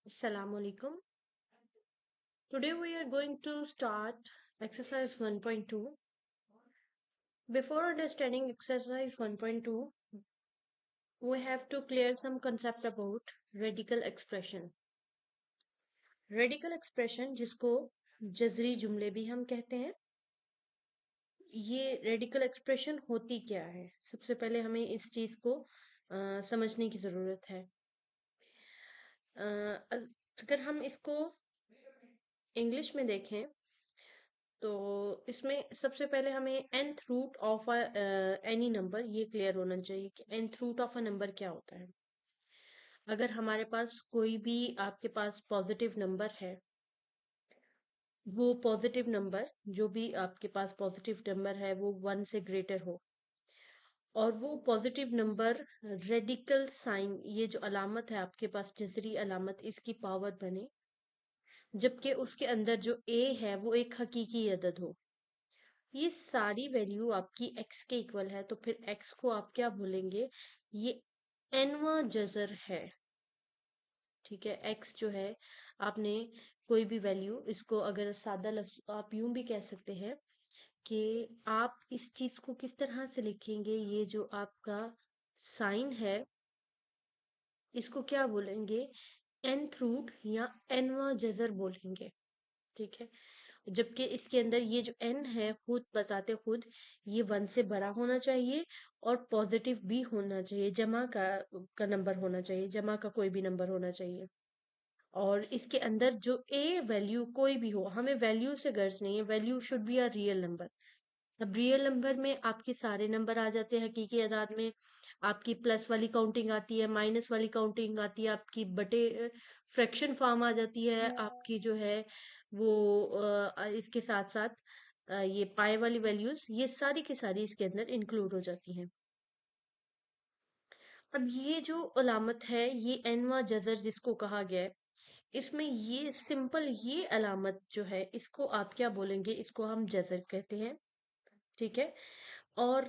Assalamu alaikum. Today we are going to start exercise 1.2. Before understanding exercise 1.2, we have to clear some concept about radical expression. Radical expression जिसको जजरी जुमले भी हम कहते हैं, ये radical expression होती क्या है? सबसे पहले हमें इस चीज को समझने की जरूरत है। अगर हम इसको इंग्लिश में देखें तो इसमें सबसे पहले हमें nth root of any number ये क्लियर होना चाहिए कि nth root of a number क्या होता है। अगर हमारे पास कोई भी आपके पास पॉजिटिव नंबर है, वो पॉजिटिव नंबर जो भी आपके पास पॉजिटिव नंबर है वो 1 से ग्रेटर हो और वो पॉजिटिव नंबर रेडिकल साइन, ये जो अलामत है आपके पास जजरी अलामत, इसकी पावर बने, जबकि उसके अंदर जो a है वो एक हकीकी अदद हो। ये सारी वैल्यू आपकी x के इक्वल है, तो फिर x को आप क्या बोलेंगे? ये nवा जजर है। ठीक है, x जो है, आपने कोई भी वैल्यू, इसको अगर सादा लफ्ज आप यूं भी कह सकते हैं कि आप इस चीज को किस तरह से लिखेंगे, ये जो आपका साइन है इसको क्या बोलेंगे? nth रूट या nवा जजर बोलेंगे। ठीक है, जबकि इसके अंदर ये जो n है खुद बताते खुद ये 1 से बड़ा होना चाहिए और पॉजिटिव भी होना चाहिए, जमा का नंबर होना चाहिए, जमा का कोई भी नंबर होना चाहिए। और इसके अंदर जो a वैल्यू कोई भी हो, हमें वैल्यू से गर्ज नहीं है, value should be a real number. अब रियल नंबर में आपके सारे नंबर आ जाते हैं हकीकी अदाद में। आपकी प्लस वाली काउंटिंग आती है, माइनस वाली काउंटिंग आती है, आपकी बटे फ्रैक्शन फॉर्म आ जाती है, आपकी जो है वो इसके साथ साथ ये पाई वाली वैल्यूज, ये सारी की सारी इसके अंदर इंक्लूड हो जाती हैं। अब ये जो अलामत है, ये एनवा जजर जिसको कहा गया है, इसमें ये सिंपल ये अलामत जो है इसको आप क्या बोलेंगे? इसको हम जजर कहते हैं। ठीक है, और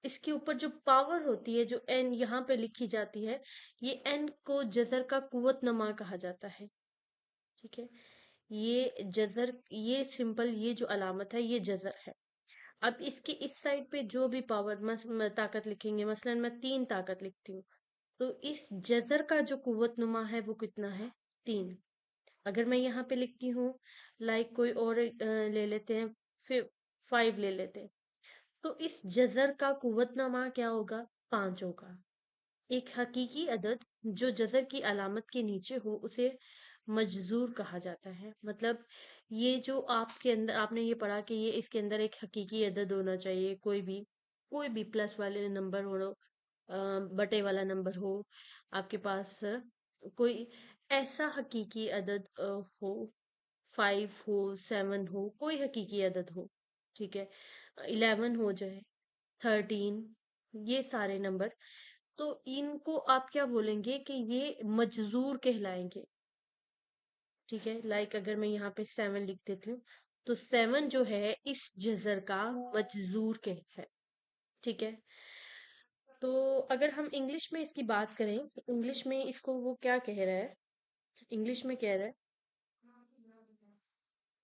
इसके ऊपर जो पावर होती है, जो एन यहाँ पे लिखी जाती है, ये एन को जजर का कुव्वत नमा कहा जाता है। ठीक है, ये जजर, ये सिंपल ये जो अलामत है ये जजर है। अब इसकी इस साइड पे जो भी पावर ताकत लिखेंगे, मसलन मैं 3 ताकत लिखती हूँ, तो इस जजर का जो कुव्वत नुमा है वो कितना है? 3। अगर मैं यहाँ पे लिखती हूँ, लाइक कोई और ले लेते हैं, फिर 5 ले लेते हैं, तो इस जजर का कुव्वतनामा क्या होगा? 5 होगा। एक हकीकी अदद जो जजर की अलामत के नीचे हो उसे मजजूर कहा जाता है। मतलब ये जो आपके अंदर आपने ये पढ़ा कि ये इसके अंदर एक हकीकी अदद होना चाहिए, कोई भी प्लस वाले नंबर हो, बटे वाला नंबर हो, आपके पास कोई ऐसा हकीकी अदद हो, 5 हो, 7 हो, कोई हकीकी अदद हो। ठीक है, 11 हो जाए, 13, ये सारे नंबर, तो इनको आप क्या बोलेंगे कि ये मजजूर कहलाएंगे। ठीक है, लाइक अगर मैं यहाँ पे 7 लिख देती हूँ, तो 7 जो है इस जजर का मजजूर के है। ठीक है, तो अगर हम इंग्लिश में इसकी बात करें, इंग्लिश में इसको वो क्या कह रहा है? इंग्लिश में कह रहा है,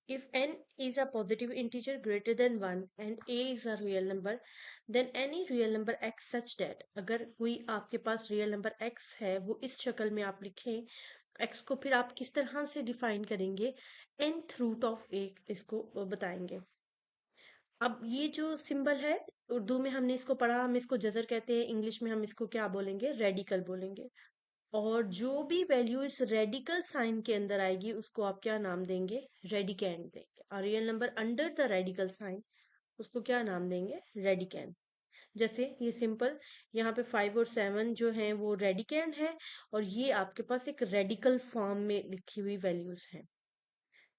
if n is a positive integer greater than 1 and a is a real number, then any real number x such that, अगर कोई आपके पास रियल नंबर x है, वो इस शक्ल में आप लिखें, x को फिर आप किस तरह से डिफाइन करेंगे? nth रूट ऑफ a इसको बताएंगे। अब ये जो सिंबल है, उर्दू में हमने इसको पढ़ा, हम इसको जजर कहते हैं, इंग्लिश में हम इसको क्या बोलेंगे? रेडिकल बोलेंगे। और जो भी वैल्यू इस रेडिकल साइन के अंदर आएगी उसको आप क्या नाम देंगे? रेडिकैंड देंगे। और real number under the radical sign, उसको क्या नाम देंगे? रेडिकैंड। जैसे ये सिंपल, यहाँ पे 5 और 7 जो है वो रेडिकैंड है, और ये आपके पास एक रेडिकल फॉर्म में लिखी हुई वैल्यूज हैं।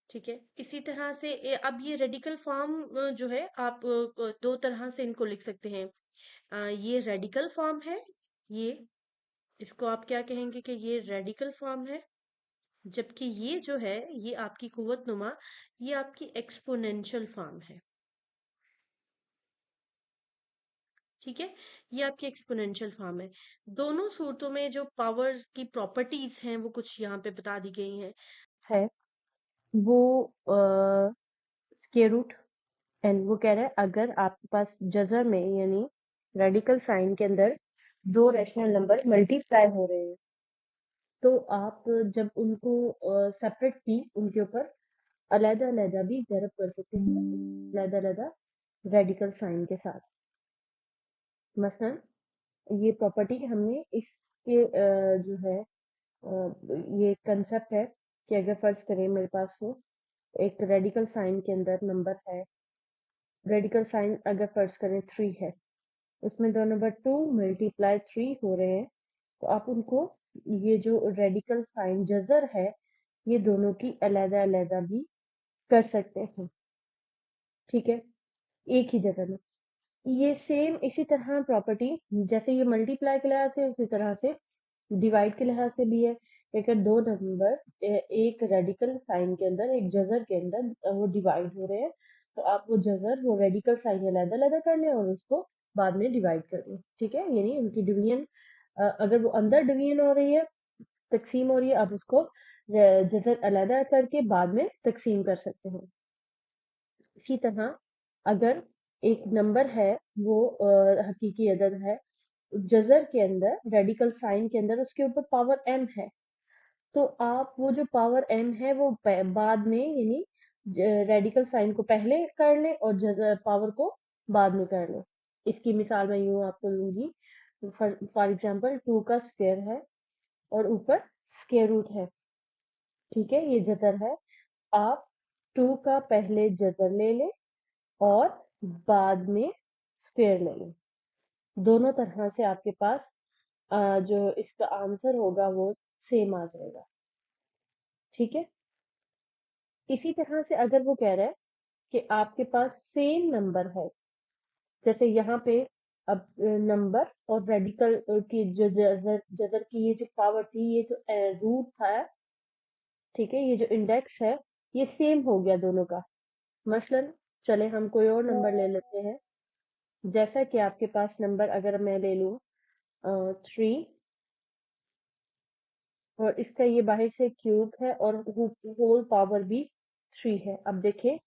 ठीक है, इसी तरह से अब ये रेडिकल फॉर्म जो है आप दो तरह से इनको लिख सकते हैं। ये रेडिकल फॉर्म है, ये इसको आप क्या कहेंगे कि ये रेडिकल फॉर्म है, जबकि ये जो है ये आपकी कुव्वत नुमा, ये आपकी एक्सपोनेंशियल फॉर्म है। ठीक है, ये आपकी एक्सपोनेंशियल फॉर्म है। दोनों सूरतों में जो पावर की प्रॉपर्टीज हैं वो कुछ यहाँ पे बता दी गई हैं। है वो स्क्वायर रूट, एंड वो कह रहा है अगर आपके पास जजर में यानी रेडिकल साइन के अंदर दो रैशनल नंबर मल्टीप्लाई हो रहे हैं तो आप जब उनको सेपरेट भी उनके ऊपर अलग अलग भी ज़रब कर सकते हैं अलग अलग रेडिकल साइन के साथ। मसलन ये प्रॉपर्टी हमने इसके जो है ये कंसेप्ट है कि अगर फर्ज करें मेरे पास हो एक रेडिकल साइन के अंदर नंबर है, रेडिकल साइन अगर फर्ज करें 3 है, उसमें दो नंबर 2 मल्टीप्लाई 3 हो रहे हैं तो आप उनको ये जो रेडिकल साइन जजर है ये दोनों की अलग अलग भी कर सकते हैं। ठीक है, एक ही जगह में ये सेम इसी तरह प्रॉपर्टी जैसे ये मल्टीप्लाई के लिहाज से उसी तरह से डिवाइड के लिहाज से भी है। अगर दो नंबर एक रेडिकल साइन के अंदर एक जजर के अंदर वो डिवाइड हो रहे हैं तो आप वो जजर वो रेडिकल साइन अलग अलग कर लें और उसको बाद में डिवाइड कर दें। ठीक है, यानी उनकी डिवीजन अगर वो अंदर डिवीजन हो रही है तकसीम हो रही है आप उसको जजर अलग करके बाद में तकसीम कर सकते हैं। इसी तरह अगर एक नंबर है वो हकीकी अदद है जजर के अंदर रेडिकल साइन के अंदर उसके ऊपर पावर m है तो आप वो जो पावर m है वो बाद में यानी रेडिकल साइन को पहले कर लें और जजर पावर को बाद में कर लें। इसकी मिसाल मैं यूं आपको लूंगी, फॉर एग्जांपल 2 का स्क्वायर है और ऊपर स्क्वायर रूट है। ठीक है, ये जजर है। आप 2 का पहले जजर ले लें और बाद में स्क्वायर ले लें। दोनों तरह से आपके पास जो इसका आंसर होगा वो सेम आ जाएगा। ठीक है, इसी तरह से अगर वो कह रहा है कि आपके पास सेम नंबर है जैसे यहाँ पे अब नंबर और रेडिकल की जो जजर जजर की ये जो पावर थी ये जो रूट था, ठीक है, ये जो इंडेक्स है ये सेम हो गया दोनों का। मसलन चले हम कोई और नंबर ले लेते हैं जैसा कि आपके पास नंबर अगर मैं ले लूं 3 और इसका ये बाहर से क्यूब है और होल पावर भी 3 है। अब देखें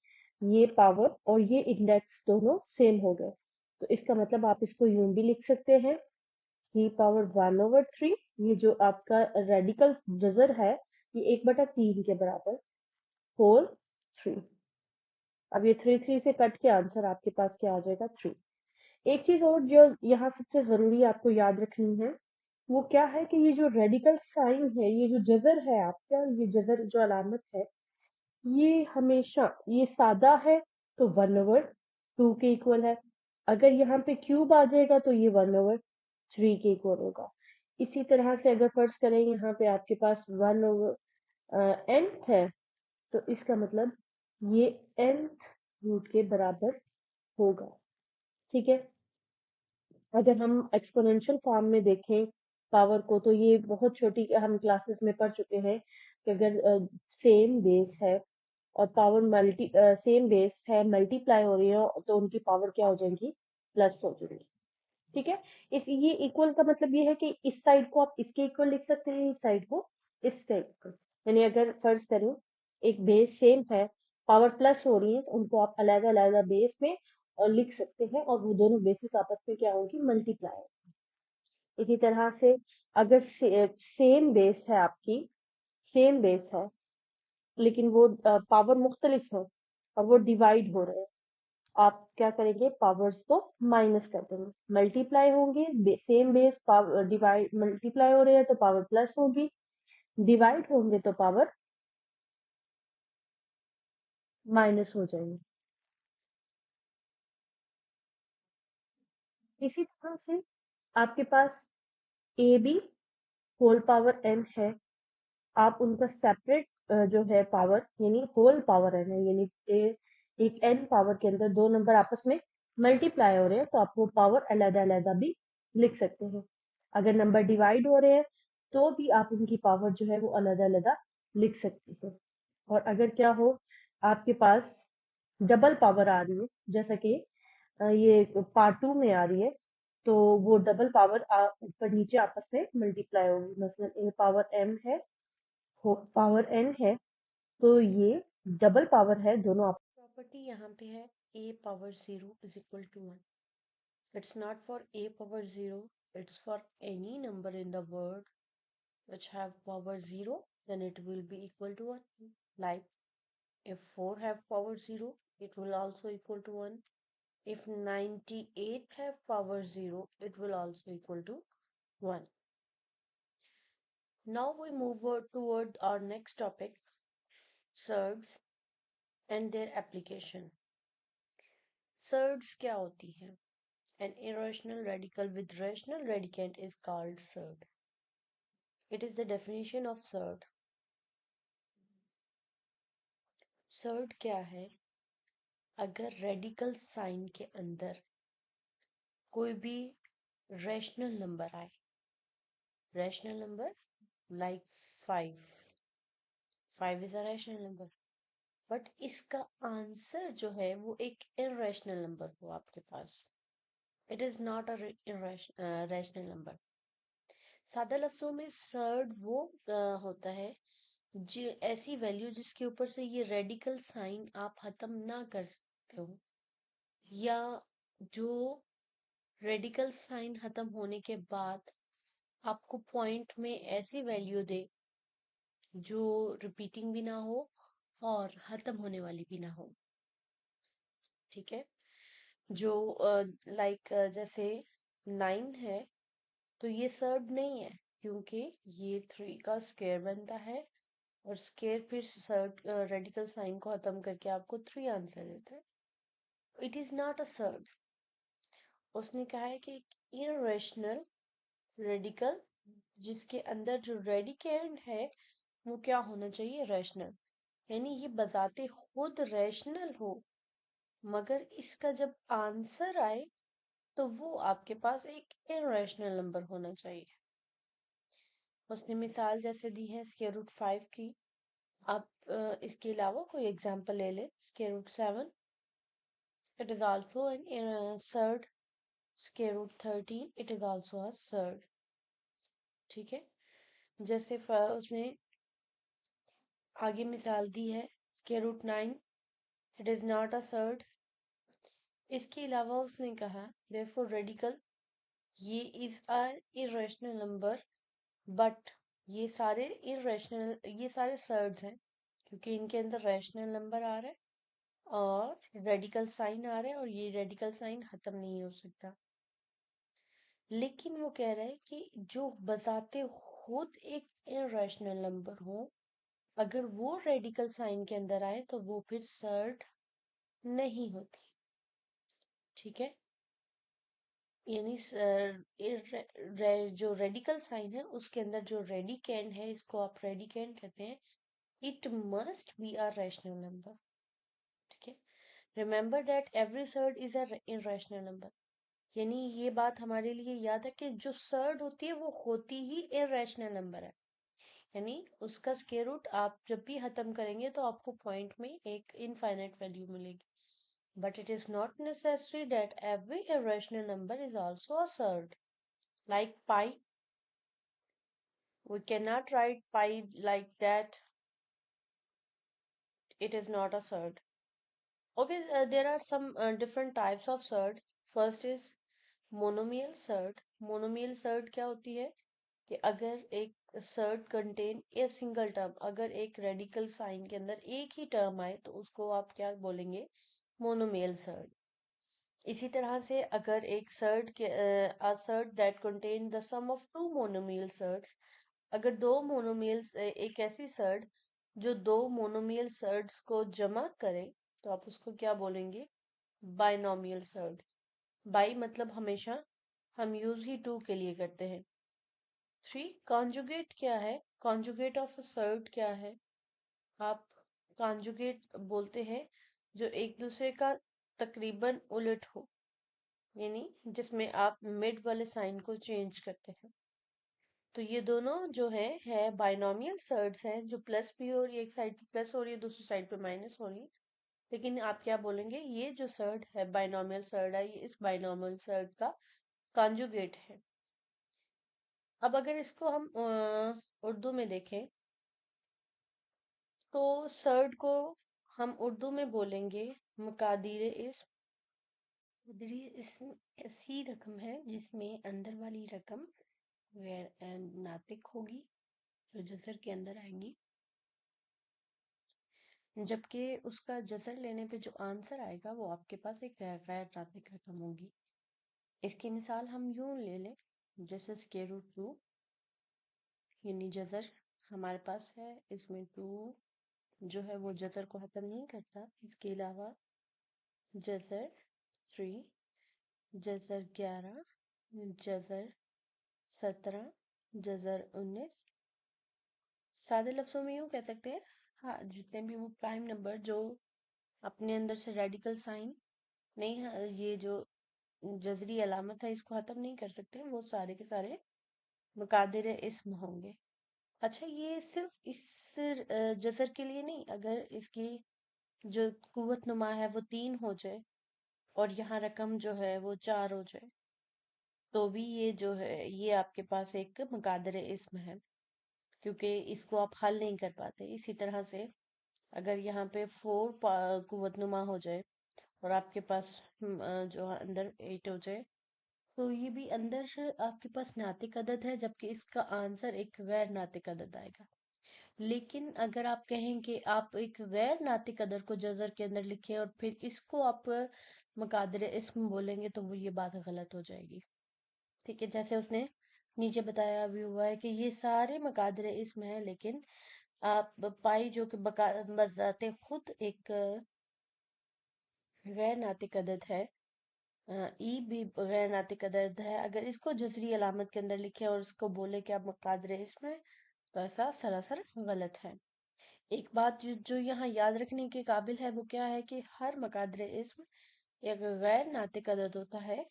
ये पावर और ये इंडेक्स दोनों सेम हो गए तो इसका मतलब आप इसको यूं भी लिख सकते हैं कि पावर 1/3 ये जो आपका रेडिकल जजर है ये 1/3 के बराबर होल 3। अब ये 3 से कट के आंसर आपके पास क्या आ जाएगा 3। एक चीज और जो यहाँ सबसे जरूरी आपको याद रखनी है वो क्या है कि ये जो रेडिकल साइन है ये जो जजर है आपका ये जजर जो अलामत है ये हमेशा ये सादा है तो 1/2 के इक्वल है। अगर यहाँ पे क्यूब आ जाएगा तो ये 1/3 के इक्वल होगा। इसी तरह से अगर फर्ज करें यहाँ पे आपके पास 1/n है तो इसका मतलब ये nth रूट के बराबर होगा। ठीक है, अगर हम एक्सपोनेंशियल फॉर्म में देखें पावर को तो ये बहुत छोटी हम क्लासेस में पढ़ चुके हैं कि अगर सेम बेस है और पावर मल्टी सेम बेस है मल्टीप्लाई हो रही है तो उनकी पावर क्या हो जाएगी प्लस हो जाएगी। ठीक है, इस ये इक्वल का मतलब ये है कि इस साइड को आप इसके इक्वल लिख सकते हैं इस साइड को इसके इक्वल। यानी अगर फर्ज करें एक बेस सेम है पावर प्लस हो रही है तो उनको आप अलग अलग बेस में और लिख सकते हैं और वो दोनों बेसिस आपस में क्या होगी मल्टीप्लाई। इसी तरह से अगर सेम बेस है आपकी सेम बेस है लेकिन वो पावर मुख्तलिफ है और वो डिवाइड हो रहे हैं आप क्या करेंगे पावर्स को माइनस कर देंगे मल्टीप्लाई होंगे same base power divide multiply हो रहे हैं तो पावर प्लस होगी डिवाइड होंगे तो पावर माइनस हो जाएंगे। इसी तरह से आपके पास A B whole power n है आप उनका सेपरेट जो है पावर यानी होल पावर n है यानी एक n पावर के अंदर दो नंबर आपस में मल्टीप्लाई हो रहे हैं तो आप वो पावर अलग अलग भी लिख सकते हैं। अगर नंबर डिवाइड हो रहे हैं तो भी आप उनकी पावर जो है वो अलग अलग लिख सकते हैं। और अगर क्या हो आपके पास डबल पावर आ रही है जैसा कि ये पार्ट 2 में आ रही है तो वो डबल पावर ऊपर नीचे आपस में मल्टीप्लाई होगी। मतलब a पावर m है, पावर n है, तो ये डबल पावर है दोनों आप। प्रॉपर्टी यहाँ पे है a power 0 is equal to 1। It's not for a power 0, it's for any number in the world which have power 0, then it will be equal to 1. Like if 4 have power 0, it will also equal to 1. If 98 have power 0, it will also equal to 1. Now we move toward our next topic, surds and their application. Surds क्या होती हैं? An irrational radical with rational radicand is called surd. It is the definition of surd. Surd क्या है? अगर radical sign के अंदर कोई भी रैशनल नंबर आए, rational number like 5 is a rational number, but इसका आंसर जो है वो एक इररेशनल नंबर हो आपके पास, it is not a rational number. सादा लफ्जों में सर्ड वो होता है जो ऐसी वैल्यू जिसके ऊपर से ये रेडिकल साइन आप खत्म ना कर सकते हो, या जो रेडिकल साइन खत्म होने के बाद आपको पॉइंट में ऐसी वैल्यू दे जो रिपीटिंग भी ना हो और खत्म होने वाली भी ना हो। ठीक है, जो लाइक जैसे 9 है, तो ये सर्ड नहीं है क्योंकि ये 3 का स्क्वायर बनता है और स्क्वायर फिर सर्ड रेडिकल साइन को खत्म करके आपको 3 आंसर देता है। It is not a surd. उसने कहा है कि इररेशनल रेडिकल जिसके अंदर जो रेडिकेंड है वो क्या होना चाहिए? रैशनल। यानी ये बजाते खुद रैशनल हो, मगर इसका जब आंसर आए तो वो आपके पास एक इररेशनल नंबर होना चाहिए। उसने मिसाल जैसे दी है स्क्वायर रूट 5 की। आप इसके अलावा कोई एग्जांपल ले ले। Square root 7, it is also an surd. Square root 13, it is also a surd. ठीक है, जैसे उसने आगे मिसाल दी है square root 9, it is not a surd. इसके अलावा उसने कहा therefore रेडिकल, ये is a irrational number, but ये सारे इरेशनल, ये सारे सर्ड्स हैं क्योंकि इनके अंदर रैशनल नंबर आ रहा है और रेडिकल साइन आ रहा है और ये रेडिकल साइन खत्म नहीं हो सकता। लेकिन वो कह रहा है कि जो बजाते खुद एक इरेशनल नंबर हो, अगर वो रेडिकल साइन के अंदर आए तो वो फिर सर्ड नहीं होती। ठीक है, यानी जो रेडिकल साइन है उसके अंदर जो रेडिकेंड है, इसको आप रेडिकेंड कहते हैं, it must be a rational number. ठीक है, remember that every surd is a irrational number. यानी ये बात हमारे लिए याद है कि जो सर्ड होती है वो होती ही इररेशनल नंबर है। यानी उसका स्क्वायर रूट आप जब भी खत्म करेंगे तो आपको पॉइंट में एक इनफाइनाइट वैल्यू मिलेगी। But it is not necessary that every irrational number is also a surd. Like pi, we cannot write pi like that. It is not a surd. Okay, there are some different types of surd. First is monomial surd. Monomial surd क्या होती है कि अगर एक surd contain a single term, अगर एक radical sign के अंदर एक ही टर्म आए तो उसको आप क्या बोलेंगे? Monomial surd. इसी तरह से अगर एक सर्ड के surd that contain the sum of two monomial surds, अगर दो मोनोमियल्स, एक ऐसी सर्ड जो दो मोनोमियल सर्ड्स को जमा करे तो आप उसको क्या बोलेंगे? Binomial surd. बाई मतलब हमेशा, हम यूज ही टू के लिए करते हैं। 3 कॉन्जुगेट क्या है? कॉन्जुगेट ऑफ अ सर्ड क्या है? आप कॉन्जुगेट बोलते हैं जो एक दूसरे का तकरीबन उलट हो, यानी जिसमें आप मिड वाले साइन को चेंज करते हैं। तो ये दोनों जो है बाइनोमियल सर्ड्स हैं, जो प्लस भी हो रही है, एक साइड पे प्लस हो रही है, दूसरी साइड पे माइनस हो रही है। लेकिन आप क्या बोलेंगे? ये जो सर्ड है बाइनोमियल सर्ड है, ये इस बाइनोमियल सर्ड का कॉन्जुगेट है। अब अगर इसको हम उर्दू में देखें तो सर्ड को हम उर्दू में बोलेंगे मकादिर इस्म। मुकद्दर इस्म ऐसी रकम है जिसमें अंदर वाली रकम गैर नातिक होगी, जो जज़र के अंदर आएंगी, जबकि उसका जज़र लेने पे जो आंसर आएगा वो आपके पास एक गैर नातिक रकम होगी। इसकी मिसाल हम यूं ले लें, जैसे स्क्वायर रूट 2, यानी जज़र हमारे पास है, इसमें 2 जो है वो जज़र को खत्म नहीं करता। इसके अलावा जज़र 3, जज़र 11, जज़र 17, जज़र 19। सादे लफ्जों में यूं कह सकते हैं, हाँ, जितने भी वो प्राइम नंबर जो अपने अंदर से रेडिकल साइन नहीं, हाँ, ये जो जजरी अलामत है इसको खत्म नहीं कर सकते, वो सारे के सारे मुकादिर इस्म होंगे। अच्छा, ये सिर्फ इस जजर के लिए नहीं, अगर इसकी जो कुव्वत नुमा है वो 3 हो जाए और यहाँ रकम जो है वो 4 हो जाए, तो भी ये जो है ये आपके पास एक मुकादिर इस्म है, क्योंकि इसको आप हल नहीं कर पाते। इसी तरह से अगर यहाँ पे 4 कुव्वत नुमा हो जाए और आपके पास जो अंदर 8 हो जाए, तो ये भी अंदर आपके पास नातिक अदद है, जबकि इसका आंसर एक गैर नातिक अदद आएगा। लेकिन अगर आप कहें कि आप एक गैर नातिक अदद को जजर के अंदर लिखें और फिर इसको आप मुकादर इस्म बोलेंगे, तो वो ये बात गलत हो जाएगी। ठीक है, जैसे उसने नीचे बताया भी हुआ है कि ये सारे मुकादर इस्म है, लेकिन आप पाई जो कि बजाते खुद एक गैर नातिक अदद है, ई भी गैर नातिक अदद है, अगर इसको जजरी अलामत के अंदर लिखे और उसको बोले कि आप मुकादर इसमें, तो ऐसा सरासर गलत है। एक बात जो यहाँ याद रखने के काबिल है वो क्या है कि हर मुकादर इसम एक गैर नातिक अदद होता है,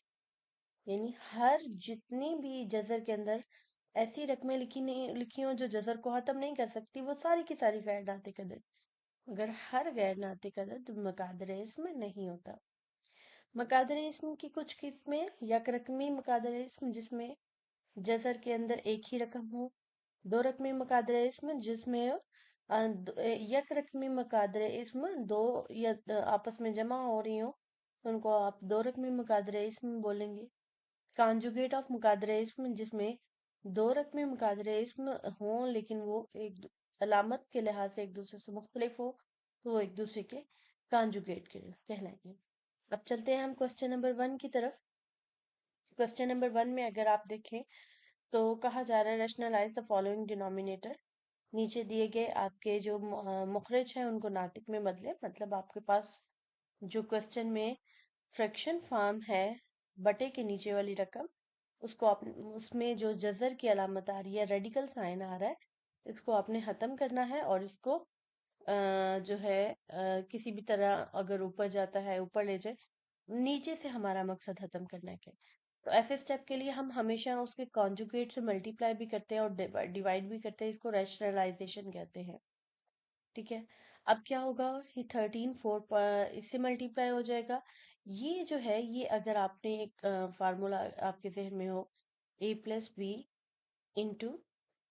यानी हर जितनी भी जजर के अंदर ऐसी रकमें लिखी हो जो जजर को खत्म नहीं कर सकती, वो सारी की सारी गैर नातिक अदद, मगर हर गैर नातिक अदद मुकादर इसम नहीं होता। मकादर इसम की कुछ किस्में यक रकमी मकादर इसम जिसमें जजर के अंदर एक ही रकम हो, दो रकमी मकादर इसम जिसमें यक रकमी मकादर इसम दो या आपस में जमा हो रही हो, तो उनको आप दो रकमी मकादर इसम बोलेंगे। कॉन्जुगेट ऑफ मुकादर इसम जिसमें दो रकमी मुकादर इसम हो लेकिन वो एक अलामत के लिहाज से एक दूसरे से मुख्तलिफ हो, तो वो एक दूसरे के कॉन्जुगेट के कहलाएंगे। अब चलते हैं हम क्वेश्चन नंबर 1 की तरफ। क्वेश्चन नंबर 1 में अगर आप देखें तो कहा जा रहा है रैशनलाइज द फॉलोइंग डिनोमिनेटर। नीचे दिए गए आपके जो मुखरज है उनको नातिक में बदले, मतलब आपके पास जो क्वेश्चन में फ्रैक्शन फॉर्म है बटे के नीचे वाली रकम, उसको आप उसमें जो जजर की अलामत आ रही है, रेडिकल साइन आ रहा है, इसको आपने खत्म करना है और इसको जो है किसी भी तरह अगर ऊपर जाता है ऊपर ले जाए, नीचे से हमारा मकसद खत्म करना है। तो ऐसे स्टेप के लिए हम हमेशा उसके कॉन्जुगेट से मल्टीप्लाई भी करते हैं और डिवाइड भी करते हैं, इसको रैशनलाइजेशन कहते हैं। ठीक है, अब क्या होगा, ये 13 4 इससे मल्टीप्लाई हो जाएगा। ये जो है ये अगर आपने एक फार्मूला आपके जहन में हो, a plus B into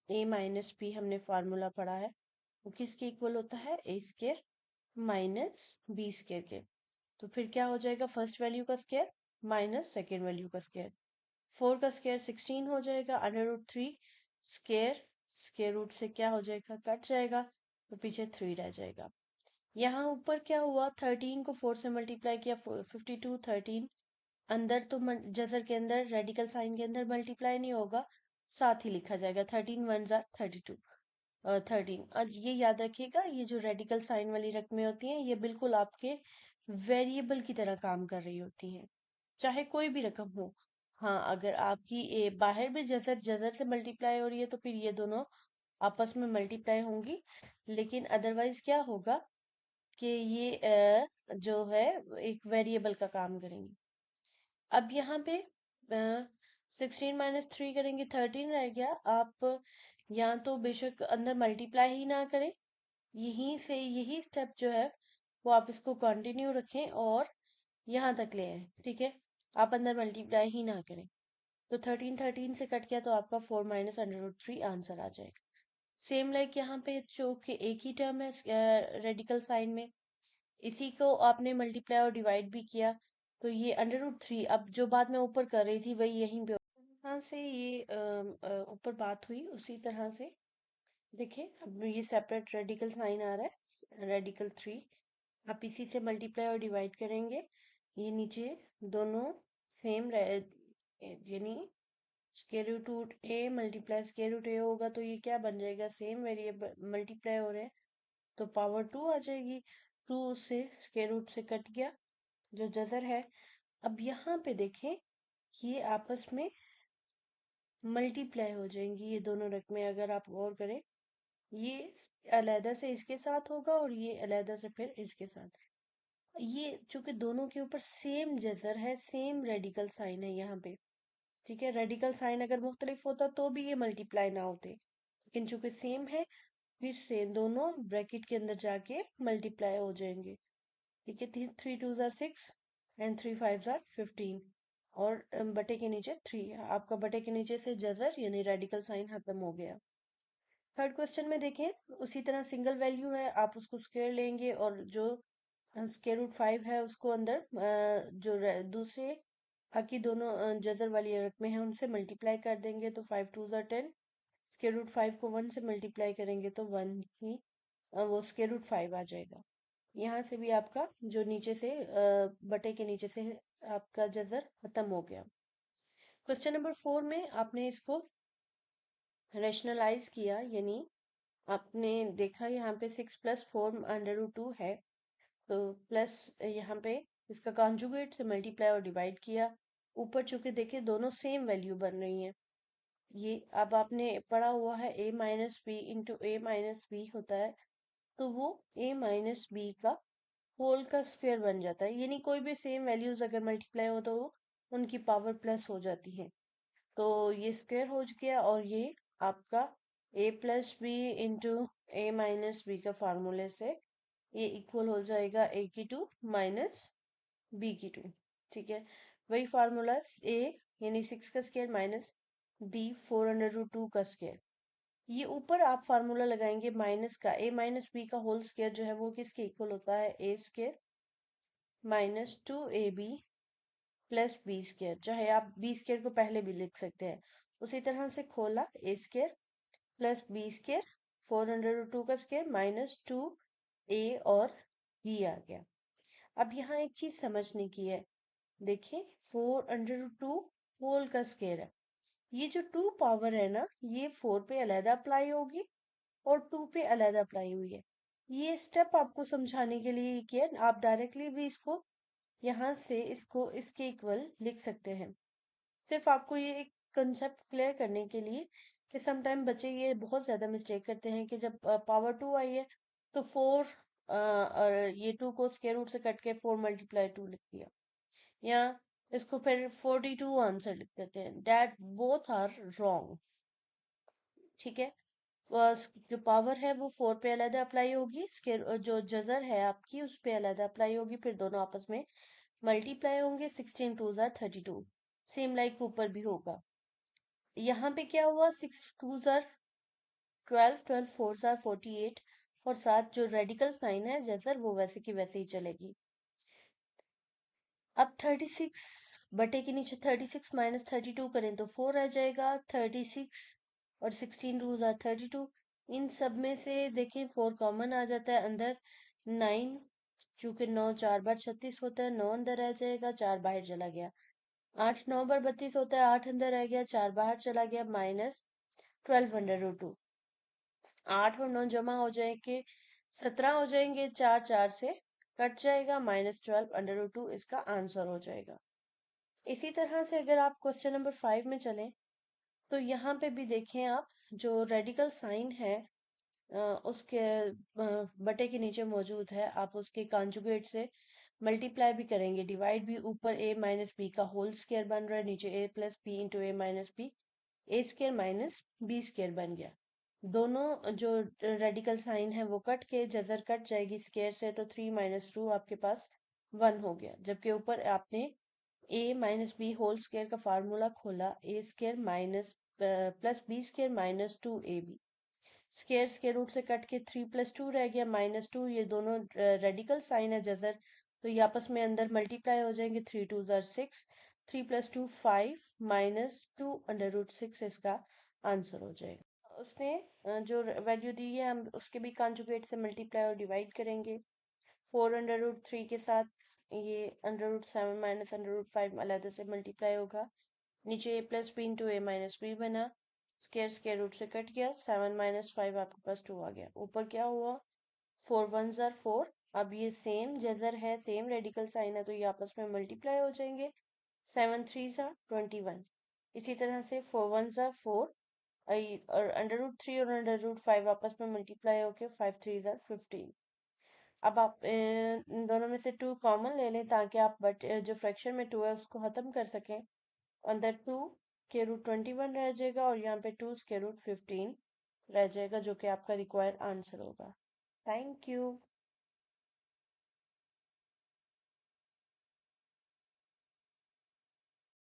A minus B, हमने फार्मूला पढ़ा है, वो किसके इक्वल होता है, A square minus B square के। तो फिर क्या हो जाएगा, फर्स्ट वैल्यू का स्केयर माइनस सेकेंड वैल्यू का स्केयर। 4 का स्केयर 16 हो जाएगा, under root 3 square, square root से क्या हो जाएगा, कट जाएगा, तो पीछे 3 रह जाएगा। यहाँ ऊपर क्या हुआ, 13 को 4 से मल्टीप्लाई किया, 52 13, अंदर तो जजर के अंदर रेडिकल साइन के अंदर मल्टीप्लाई नहीं होगा, साथ ही लिखा जाएगा, 13 1 जार 32 13। आज ये याद रखिएगा, ये जो रेडिकल साइन वाली रकमें होती हैं ये बिल्कुल आपके वेरिएबल की तरह काम कर रही होती हैं, चाहे कोई भी रकम हो। हाँ, अगर आपकी बाहर भी जजर जजर से मल्टीप्लाई हो रही है तो फिर ये दोनों आपस में मल्टीप्लाई होंगी, लेकिन अदरवाइज क्या होगा कि ये जो है एक वेरिएबल का काम करेंगी। अब यहाँ पे 16 - 3 करेंगे, 13 रह गया। आप या तो बेशक अंदर मल्टीप्लाई ही ना करें, यहीं से यही स्टेप जो है वो आप इसको कंटिन्यू रखें और यहाँ तक ले आए। ठीक है, आप अंदर मल्टीप्लाई ही ना करें। तो 13 से कट गया तो आपका 4 माइनस √3 आंसर आ जाएगा। सेम लाइक यहाँ पे जो कि एक ही टर्म है रेडिकल साइन में, इसी को आपने मल्टीप्लाई और डिवाइड भी किया, तो ये √3 अब जो बात मैं ऊपर कर रही थी वही यहीं पे यहाँ से ये ऊपर बात हुई उसी तरह से देखिए। अब ये सेपरेट रेडिकल साइन आ रहा है, रेडिकल 3, आप इसी से मल्टीप्लाई और डिवाइड करेंगे। ये नीचे दोनों सेम यानी square root A multiply square root ए होगा, तो ये क्या बन जाएगा, सेम वेरिएबल मल्टीप्लाई हो रहे हैं तो पावर 2 आ जाएगी। 2 से स्क्वायर रूट से कट गया जो जजर है। अब यहाँ पे देखें ये आपस में मल्टीप्लाई हो जाएंगी ये दोनों रकमें, अगर आप गौर करें ये अलहदा से इसके साथ होगा और ये अलहदा से फिर इसके साथ। ये चूंकि दोनों के ऊपर सेम जजर है, सेम रेडिकल साइन है यहाँ पे, ठीक है। रेडिकल साइन अगर मुख्तलिफ होता तो भी ये मल्टीप्लाई ना होते, लेकिन चूंकि सेम है फिर से दोनों ब्रैकेट के अंदर जाके मल्टीप्लाई हो जाएंगे, ठीक है। 3 2 6 एंड 3 5 15 और बटे के नीचे 3, आपका बटे के नीचे से जजर यानी रेडिकल साइन खत्म हो गया। थर्ड क्वेश्चन में देखें उसी तरह सिंगल वैल्यू है, आप उसको स्क्वायर लेंगे और जो स्क्वायर रूट 5 है उसको अंदर जो दूसरे बाकी दोनों जजर वाली रकमें हैं उनसे मल्टीप्लाई कर देंगे, तो 5 2 10, स्क्वायर रूट 5 को 1 से मल्टीप्लाई करेंगे तो 1 ही वो स्क्वायर रूट 5 आ जाएगा। यहाँ से भी आपका जो नीचे से बटे के नीचे से आपका जजर खत्म हो गया। क्वेश्चन नंबर 4 में आपने इसको रेशनलाइज किया, यानी आपने देखा यहाँ पे 6 + 4 √2 है, तो प्लस यहाँ पे इसका कॉन्जुगेट से मल्टीप्लाई और डिवाइड किया। ऊपर चूंकि देखिए दोनों सेम वैल्यू बन रही हैं, ये अब आपने पढ़ा हुआ है a minus B into A minus B होता है, तो वो a माइनस बी का होल का स्क्वायर बन जाता है, यानी कोई भी सेम वैल्यूज अगर मल्टीप्लाई हो तो उनकी पावर प्लस हो जाती है। तो ये स्क्वायर हो गया और ये आपका a + b into A minus B का फार्मूले से ये इक्वल हो जाएगा a की 2 माइनस b की 2, ठीक है। वही फार्मूला a यानी 6 का स्क्वायर माइनस b 4√2 का स्क्वायर, ये ऊपर आप फार्मूला लगाएंगे माइनस का, a माइनस बी का होल स्क्वायर जो है वो किसके इक्वल होता है, a square minus 2ab plus B square, चाहे आप बी स्क्वायर को पहले भी लिख सकते हैं। उसी तरह से खोला a square plus B square 4√2 का स्क्वायर माइनस 2a और b आ गया। अब यहाँ एक चीज समझने की है, देखिए 4√2 होल का स्क्वायर है, ये जो 2 पावर है ना ये 4 पे अलहदा अप्लाई होगी और 2 पे अलहदा अप्लाई हुई है। ये स्टेप आपको समझाने के लिए ही किया, आप डायरेक्टली भी इसको यहाँ से इसको इसके इक्वल लिख सकते हैं। सिर्फ आपको ये एक कंसेप्ट क्लियर करने के लिए कि समटाइम बच्चे ये बहुत ज्यादा मिस्टेक करते हैं कि जब पावर 2 आई है तो 4 और ये 2 को स्क्वायर रूट से कट के 4 × 2 लिख दिया, या इसको फिर 42 आंसर लिख देते हैं। दैट बोथ आर रॉन्ग, ठीक है। फर्स्ट जो पावर है वो 4 पे अलहदा अप्लाई होगी, जो जजर है आपकी उस पे अलहदा अप्लाई होगी, फिर दोनों आपस में मल्टीप्लाई होंगे। 16 2 32, सेम लाइक ऊपर भी होगा। यहाँ पे क्या हुआ, 6 2 12, 12 4 48 और साथ जो रेडिकल साइन है जैसर वो वैसे की वैसे ही चलेगी। अब 36 बटे के नीचे 36 माइनस 32 करें तो 4 आ जाएगा। 36 और 16 2 32, इन सब में से देखें 4 कॉमन आ जाता है अंदर। 9 चूंकि 9 4 बार 36 होता है, 9 अंदर आ जाएगा, 4 बाहर चला गया। 8 9 बार 32 होता है, 8 अंदर आ गया, 4 बाहर चला गया, माइनस 12 √2। 8 और 9 जमा हो जाएंगे 17 हो जाएंगे, 4 4 से कट जाएगा, -12 √2 इसका आंसर हो जाएगा। इसी तरह से अगर आप क्वेश्चन नंबर 5 में चलें तो यहाँ पे भी देखें आप जो रेडिकल साइन है उसके बटे के नीचे मौजूद है, आप उसके कॉन्जुगेट से मल्टीप्लाई भी करेंगे, डिवाइड भी। ऊपर a माइनस बी का होल स्क्वायर बन रहा है, नीचे a + b into A minus B, a square minus b square बन गया। दोनों जो रेडिकल साइन है वो कट के जजर कट जाएगी स्क्वायर से, तो 3 - 2 आपके पास 1 हो गया, जबकि ऊपर आपने A minus B whole square का फार्मूला खोला, A square minus plus B square minus 2ab। Square square root से कट के 3 + 2 रह गया -2। ये दोनों रेडिकल साइन है जजर, तो ये आपस में अंदर मल्टीप्लाई हो जाएंगे। 3 2 ज़ार 6, 3 + 2 5 -2√6 इसका आंसर हो जाएगा। उसने जो वैल्यू दी है हम उसके भी कॉन्जुगेट से मल्टीप्लाई और डिवाइड करेंगे। 4√3 के साथ ये √7 माइनस √5 अलग से मल्टीप्लाई होगा। नीचे a + b × a - b बना, स्क्वायर स्क्वायर रूट से कट गया, 7 - 5 आपके पास 2 आ गया। ऊपर क्या हुआ, 4 1 ज़ार 4। अब ये सेम जजर है, सेम रेडिकल साइन है, तो ये आपस में मल्टीप्लाई हो जाएंगे। 7 3 ज़ार 21। इसी तरह से 4 1 ज़ार 4 और √3 और √5 आपस में मल्टीप्लाई होके 5 3 ज़ार 15। अब आप इन दोनों में से 2 कॉमन ले लें ताकि आप बट जो फ्रैक्शन में 2 है उसको खत्म कर सकें। अंदर 2 के रूट 21 रह जाएगा और यहाँ पे 2 के रूट 15 रह जाएगा, जो कि आपका रिक्वायर्ड आंसर होगा। Thank you.